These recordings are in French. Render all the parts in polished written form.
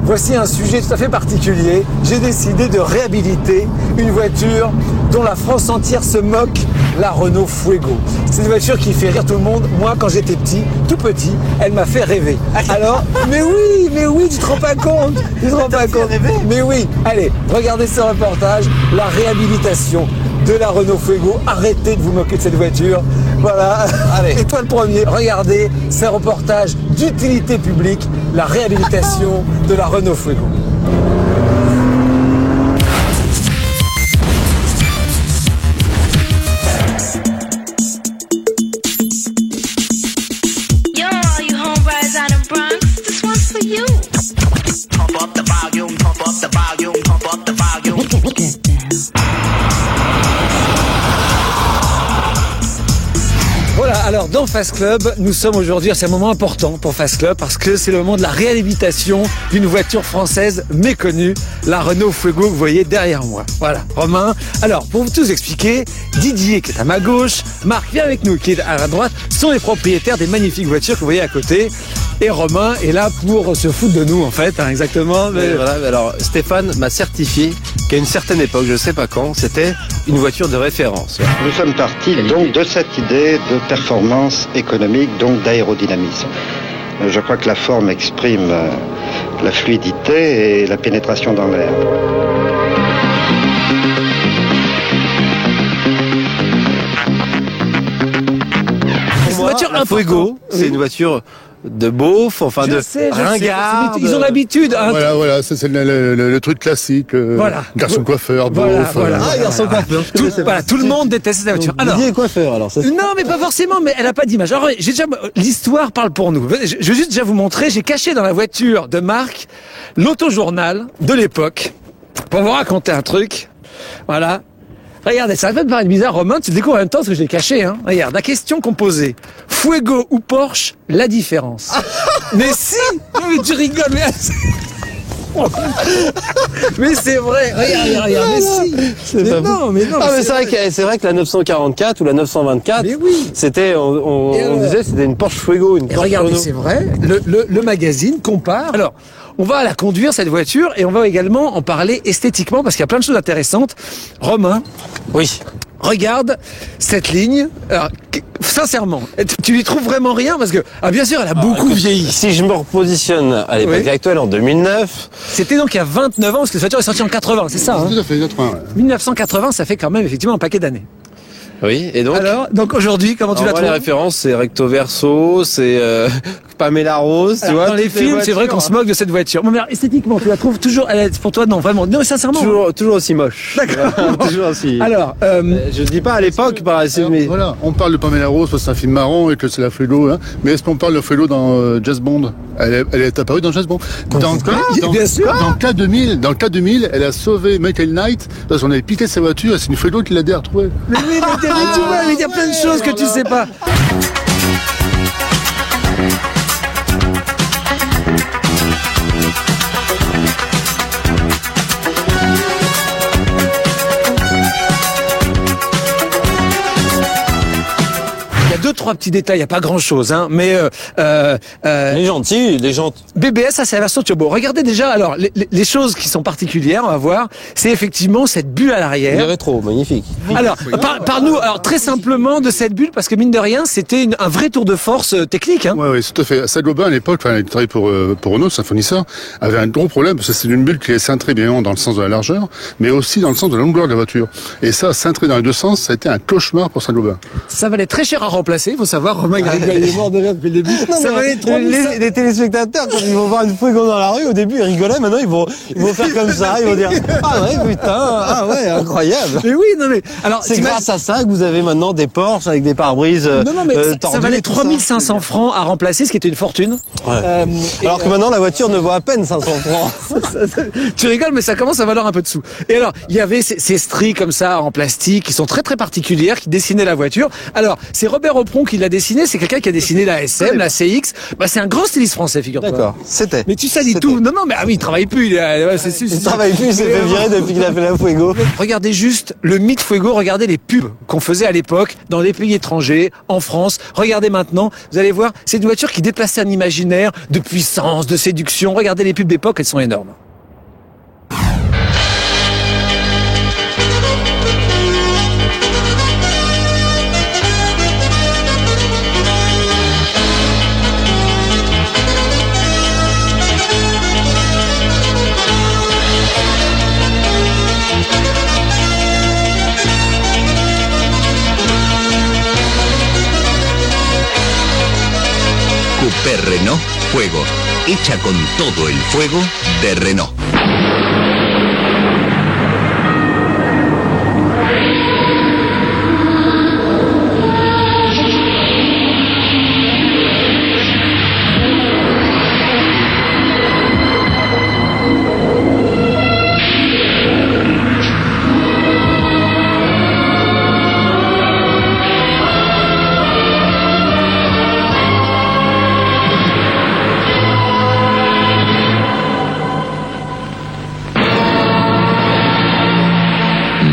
Voici un sujet tout à fait particulier. J'ai décidé de réhabiliter une voiture dont la France entière se moque, la Renault Fuego. C'est une voiture qui fait rire tout le monde. Moi, quand j'étais petit, tout petit, elle m'a fait rêver. Alors, mais oui, tu te rends pas compte. Tu te rends pas compte. Mais oui, allez, regardez ce reportage, la réhabilitation de la Renault Fuego. Arrêtez de vous moquer de cette voiture. Voilà. Allez. Et toi le premier, regardez ce reportage d'utilité publique, la réhabilitation de la Renault Fuego. Yo, all you homebrides out in Bronx, this one's for you. Pump up the volume, pump up the volume, pump up the volume. Get down. Voilà, alors dans Fast Club, nous sommes aujourd'hui, c'est un moment important pour Fast Club parce que c'est le moment de la réhabilitation d'une voiture française méconnue, la Renault Fuego que vous voyez derrière moi. Voilà, Romain. Alors, pour vous tous expliquer, Didier qui est à ma gauche, Marc viens avec nous qui est à la droite, sont les propriétaires des magnifiques voitures que vous voyez à côté. Et Romain est là pour se foutre de nous en fait, hein, exactement. Mais voilà, alors Stéphane m'a certifié qu'à une certaine époque, je ne sais pas quand, c'était une voiture de référence. Nous sommes partis donc de cette idée de performance économique, donc d'aérodynamisme. Je crois que la forme exprime la fluidité et la pénétration dans l'air. C'est une voiture la Fuego, c'est une voiture de beauf, enfin Je de sais, ringard. ils ont l'habitude. Hein. Voilà, ça c'est le truc classique. Voilà. Garçon coiffeur, beauf. Voilà. Ah, garçon coiffeur. Tout le monde déteste cette voiture. Alors, Didier est coiffeur, alors ça. non, mais pas forcément, mais elle a pas d'image. Alors, l'histoire parle pour nous. Je vais juste déjà vous montrer, j'ai caché dans la voiture de Marc l'autojournal de l'époque pour vous raconter un truc. Voilà. Regardez, ça va te paraître bizarre, Romain, tu le découvres en même temps parce que je l'ai caché, hein. Regarde, la question qu'on posait. Fuego ou Porsche, la différence. Mais si! Mais tu rigoles, mais... mais c'est vrai, regarde, mais si! Mais non. Ah, mais c'est vrai que la 944 ou la 924, Mais oui. c'était, on disait, c'était une Porsche Fuego, une Et Porsche regardez, Renault. c'est vrai, le magazine compare. Alors, on va la conduire, cette voiture, et on va également en parler esthétiquement, parce qu'il y a plein de choses intéressantes. Romain, Oui. regarde cette ligne. Alors, sincèrement, tu lui trouves vraiment rien? Parce que, bien sûr, elle a beaucoup vieilli. Si je me repositionne à l'époque Oui. actuelle, en 2009, C'était donc il y a 29 ans, parce que cette voiture est sortie en 80, c'est ça, hein? Tout à fait, 80, ouais. 1980, ça fait quand même effectivement un paquet d'années. oui, et donc. Alors, donc aujourd'hui, comment tu la moi, les trouves? références, c'est Recto Verso, c'est Pamela Rose, tu Alors, vois. dans les toutes films, c'est vrai voitures, qu'on se moque de cette voiture. Bon, mais alors, esthétiquement, tu la trouves toujours, pour toi, non, vraiment, non, sincèrement. toujours aussi moche. D'accord. toujours aussi. Alors, Je dis pas à l'époque, mais Voilà, on parle de Pamela Rose parce que c'est un film marrant et que c'est la Fuego, hein. Mais est-ce qu'on parle de Fuego dans James Bond? Elle est apparue dans James Bond. bien sûr. Dans le cas 2000, elle a sauvé Michael Knight parce qu'on avait piqué sa voiture et c'est une Fuego qui l'a aidé à retrouver. mais oui, mais tu vois, il y a plein de choses que tu sais pas. Il y a deux, trois petits détails, il n'y a pas grand chose, hein, mais les gentils, BBS, ça c'est la version turbo. Regardez déjà, alors, les choses qui sont particulières, on va voir, c'est effectivement cette bulle à les l'arrière. rétros, magnifique. Alors, parle-nous, alors, très simplement de cette bulle, parce que mine de rien, c'était un vrai tour de force technique, hein. Ouais, tout à fait. Saint-Gobain, à l'époque, il travaillait pour Renault, c'est un fournisseur, avait un gros problème, parce que c'est une bulle qui est cintrée bien évidemment dans le sens de la largeur, mais aussi dans le sens de la longueur de la voiture. Et ça, cintré dans les deux sens, ça a été un cauchemar pour Saint-Gobain. Ça valait très cher à remplacer, il faut savoir, Romain, il est mort de rire depuis le début. Ça valait 3500. Les téléspectateurs, quand ils vont voir une Fuego dans la rue, au début, ils rigolaient, maintenant, ils vont faire comme ça, ils vont dire, ah ouais, putain, ah ouais, incroyable. Mais oui, non mais, alors, C'est grâce à ça que vous avez maintenant des Porsche avec des pare-brises non, mais ça tordus valait et tout 3500 francs à remplacer, ce qui était une fortune. Ouais. Alors que maintenant, la voiture ne vaut à peine 500 francs. Tu rigoles, mais ça commence à valoir un peu de sous. Et alors, il y avait ces stries comme ça en plastique qui sont très très particulières, qui dessinaient la voiture. Alors, c'est Robert Opron qui l'a dessiné, c'est quelqu'un qui a dessiné la SM, la CX. Bah, c'est un grand styliste français, figure-toi. D'accord, c'était. Mais tu salis C'était. tout. Non, mais il travaille plus. C'est sûr. Il travaille plus, il s'est fait virer depuis qu'il a fait la Fuego. Regardez juste le mythe Fuego, regardez les pubs qu'on faisait à l'époque dans les pays étrangers, en France. Regardez maintenant, vous allez voir, c'est une voiture qui déplaçait un imaginaire de puissance, de séduction. Regardez les pubs d'époque, elles sont énormes. Coupé Renault Fuego, hecha con todo el fuego de Renault.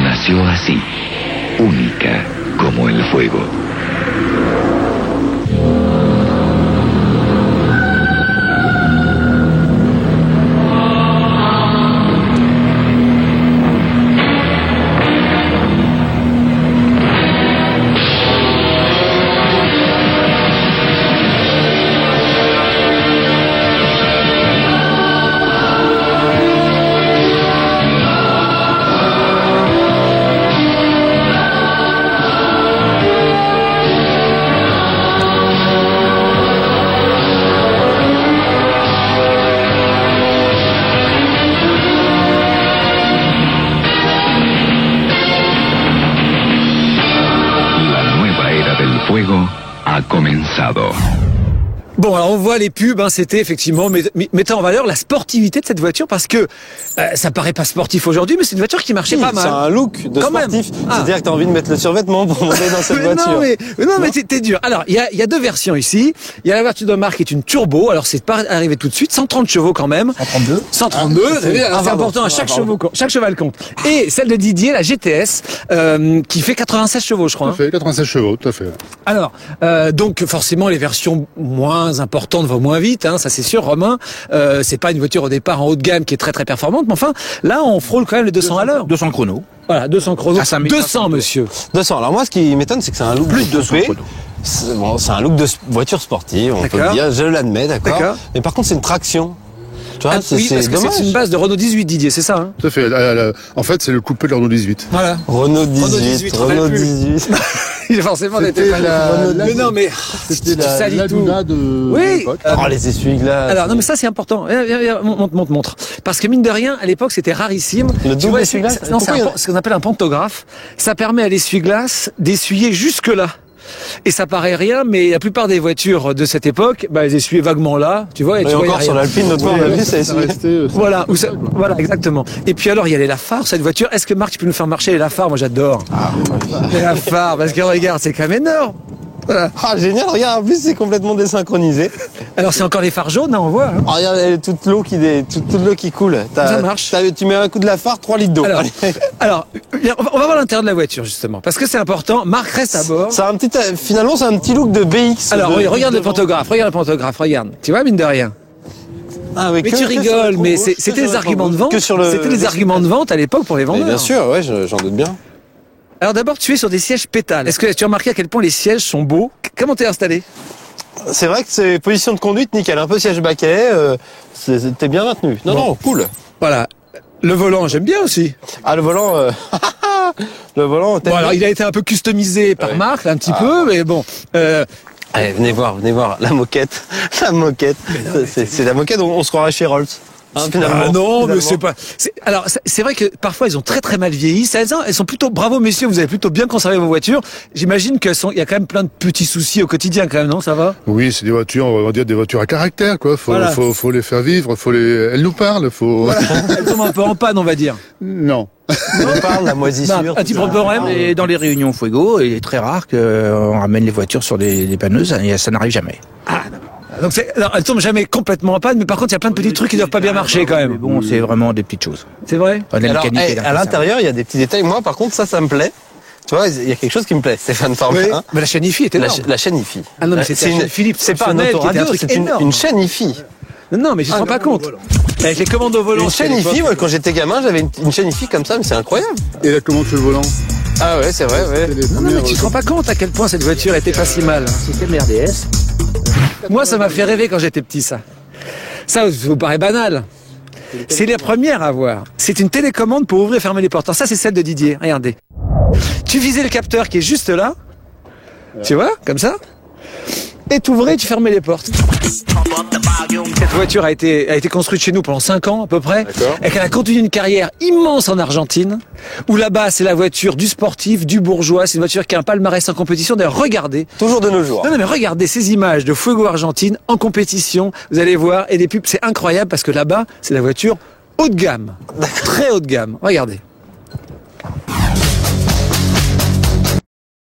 Nació así, única como el fuego. Fuego ha comenzado. Bon, alors on voit les pubs, hein, c'était effectivement mettant en valeur la sportivité de cette voiture parce que ça paraît pas sportif aujourd'hui, mais c'est une voiture qui marchait pas mal. C'est un look de quand sportif. Même. Ah. C'est-à-dire que t'as envie de mettre le survêtement pour monter dans cette voiture. Non, mais t'es dur. Alors, il y a deux versions ici. Il y a la voiture de marque qui est une turbo. Alors, c'est pas arrivé tout de suite. 130 chevaux quand même. 132. 132. C'est important. À chaque cheval compte. Et celle de Didier, la GTS, qui fait 96 chevaux, je crois. Tout à fait, 96 chevaux, tout à fait. Alors, donc forcément, les versions moins importantes vont moins vite, hein, ça c'est sûr, Romain. C'est pas une voiture au départ en haut de gamme qui est très très performante, mais enfin, là, on frôle quand même les 200 à l'heure. 200 chrono. Voilà, 200 chrono. Ah, 200, monsieur. 200. Alors moi, ce qui m'étonne, c'est que c'est un look Plus de 200 coupé. chrono. C'est un look de voiture sportive, on peut le dire, je l'admets, d'accord. Mais par contre, c'est une traction. Tu vois, Oui, parce que dommage. c'est une base de Renault 18, Didier, c'est ça, hein? Tout à fait. En fait, c'est le coupé de la Renault 18. Voilà. Renault 18, Renault 18. Il a forcément C'était n'était pas là. la- Mais non, mais C'était tu salis tout. Luna de Oui. l'époque. Oh, les essuie-glaces. Alors, non, mais ça, c'est important. Viens, montre. Parce que mine de rien, à l'époque, c'était rarissime. Le Tu double vois, essuie-glace. Non, c'est Pourquoi il y en a- ce qu'on appelle un pantographe. Ça permet à l'essuie-glace d'essuyer jusque-là. Et ça paraît rien, mais la plupart des voitures de cette époque, elles essuyaient vaguement là, tu vois. Et Et tu voyais encore sur rien. l'Alpine, notre fois, on a vu, ça essuie. Voilà, voilà, exactement. Et puis alors, il y a les Lafarge, cette voiture. Est-ce que Marc, tu peux nous faire marcher les Lafarge? Moi, j'adore. Les Lafarge, parce que regarde, c'est quand même énorme. Voilà. Ah, génial, regarde, en plus, c'est complètement désynchronisé. Alors, c'est encore les phares jaunes, hein, on voit. Hein. Oh, regarde, elle est toute l'eau qui coule. Ça marche. Tu mets un coup de la phare, 3 litres d'eau. Alors, on va voir l'intérieur de la voiture, justement. Parce que c'est important. Marc reste à bord. C'est un petit, finalement, c'est un petit look de BX. Alors, regarde le pantographe, regarde. Tu vois, mine de rien. Ah, oui, Mais tu rigoles, mais c'était les arguments de vente. C'était les arguments de vente à l'époque pour les Mais vendeurs. bien sûr, ouais, j'en doute bien. Alors d'abord, tu es sur des sièges pétales. Est-ce que tu as remarqué à quel point les sièges sont beaux? Comment t'es installé? C'est vrai que c'est position de conduite nickel, un peu siège baquet, t'es bien maintenu. Non, Bon. non, cool. Voilà. Le volant, j'aime bien aussi. Ah, le volant, le volant. Bon, alors il a été un peu customisé par Marc, là, un petit peu, mais bon. Allez, venez voir, la moquette. La moquette. C'est la moquette, on se croirait chez Rolls. Hein, finalement. Ah non, mais Finalement. c'est pas. Alors, c'est vrai que parfois ils ont très très mal vieilli. Elles sont plutôt bravo messieurs, vous avez plutôt bien conservé vos voitures. J'imagine qu'il y a quand même plein de petits soucis au quotidien quand même, non? Ça va? Oui, c'est des voitures, on va dire des voitures à caractère, quoi. Faut les faire vivre, elles nous parlent, Elles tombent un peu en panne, on va dire. Non. On parle de la moisissure. Non, un petit tout ça. problème. Et dans les réunions Fuego, il est très rare qu'on ramène les voitures sur des panneuses, et ça n'arrive jamais. Donc alors, elles tombent jamais complètement en panne, mais par contre, il y a plein de petits trucs qui doivent pas bien marcher quand Mais même. bon, c'est vraiment des petites choses. C'est vrai? De la Alors, mécanique et de à l'intérieur, il y a des petits détails. Moi, par contre, ça me plaît. Tu vois, il y a quelque chose qui me plaît. Stéphane Formel. Oui. Mais la chaîne IFI était La, énorme. la chaîne IFI. Ah non, mais C'est c'était la chaîne Philippe C'est pas un Professionnel qui était un autoradio, truc c'est énorme. une chaîne IFI. Non, mais tu te rends pas compte. Avec les commandes au volant. Une chaîne IFI, moi, quand j'étais gamin, j'avais une chaîne IFI comme ça, mais c'est incroyable. Et la commande sur le volant. Ah ouais, c'est vrai, ouais. Non, mais tu te rends pas compte à quel point cette voiture était pas si mal. Système RDS. Moi, ça m'a fait rêver quand j'étais petit, ça. Ça vous paraît banal. C'est la première à avoir. C'est une télécommande pour ouvrir et fermer les portes. Alors ça, c'est celle de Didier. Regardez. Tu visais le capteur qui est juste là. Tu vois, comme ça. Et tu ouvrais et tu fermais les portes. Pump up the volume. Cette voiture a été construite chez nous pendant 5 ans à peu près. D'accord. Et qu'elle a continué une carrière immense en Argentine. Où là-bas, c'est la voiture du sportif, du bourgeois. C'est une voiture qui a un palmarès en compétition. D'ailleurs, regardez. Toujours de nos jours. Non, mais regardez ces images de Fuego Argentine en compétition. Vous allez voir. Et des pubs, c'est incroyable parce que là-bas, c'est la voiture haut de gamme. Très haut de gamme. Regardez.